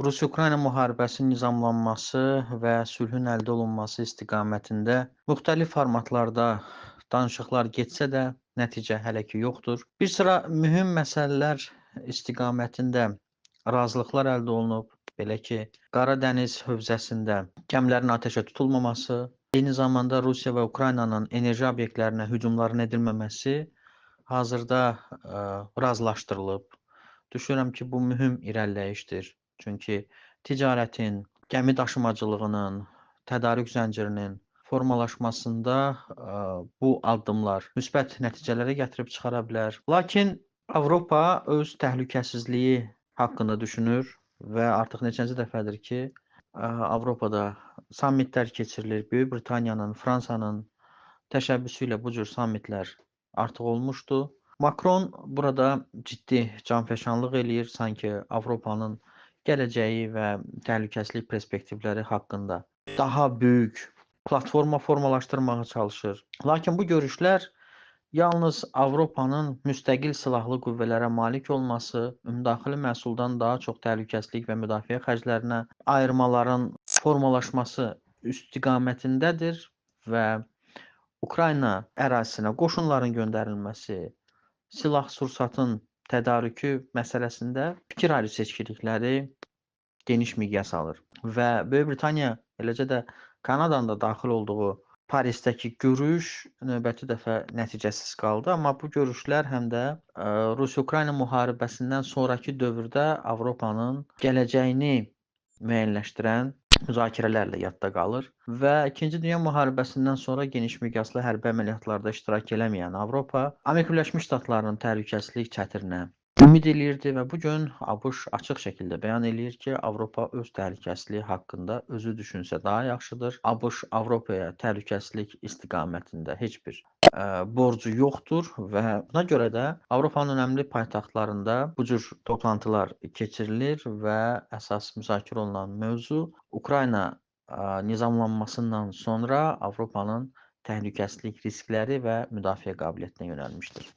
Rusiya-Ukrayna müharibəsinin nizamlanması və sülhün əldə olunması istiqamətində müxtəlif formatlarda danışıqlar getsə də, nəticə hələ ki yoxdur. Bir sıra mühüm məsələlər istiqamətində razılıqlar əldə olunub. Belə ki, Qara Dəniz hövzəsində gəmilərin atəşə tutulmaması, eyni zamanda Rusiya və Ukraynanın enerji obyektlərinə hücumların edilməməsi hazırda razılaşdırılıb. Düşünürəm ki, bu mühüm irəliləyişdir. Çünki ticarətin, gəmi daşımacılığının, tədarük zəncirinin formalaşmasında bu addımlar müsbət nəticələrə gətirib çıxara bilər. Lakin Avropa öz təhlükəsizliyi haqqında düşünür və artıq neçənci dəfədir ki, Avropada sammitlər keçirilir. Böyük Britaniyanın, Fransanın təşəbbüsü ilə bu cür sammitlər artıq olmuşdu. Makron burada ciddi canfəşanlıq eləyir, sanki Avropanın gələcəyi və təhlükəsizlik perspektivləri haqqında daha böyük platforma formalaşdırmağa çalışır. Lakin bu görüşlər yalnız Avropanın müstəqil silahlı qüvvələrə malik olması, ümumdaxili məhsuldan daha çox təhlükəsizlik və müdafiə xərclərinə ayırmaların formalaşması istiqamətindədir və Ukrayna ərazisinə qoşunların göndərilməsi, silah-sursatın tədarükü məsələsində fikir ayrı seçkilikləri geniş miqyas alır və Böyük Britaniya, eləcə də Kanadanın da daxil olduğu Parisdəki görüş növbəti dəfə nəticəsiz qaldı. Amma bu görüşlər həm də Rusiya-Ukrayna müharibəsindən sonrakı dövrdə Avropanın gələcəyini müəyyənləşdirən müzakirələrlə yadda qalır və İkinci Dünya müharibəsindən sonra geniş miqyaslı hərbi əməliyyatlarda iştirak eləməyən Avropa, Amerika Birləşmiş Ştatlarının təhlükəsizlik çətirinə ümid eləyirdi və bu gün ABŞ açıq şəkildə bəyan eləyir ki, Avropa öz təhlükəsizliyi haqqında özü düşünsə daha yaxşıdır. ABŞ Avropaya təhlükəsizlik istiqamətində heç bir borcu yoxdur və buna görə də Avropanın önəmli paytaxtlarında bu cür toplantılar keçirilir və əsas müzakirə olunan mövzu Ukrayna nizamlanmasından sonra Avropanın təhlükəsizlik riskləri və müdafiə qabiliyyətinə yönəlmişdir.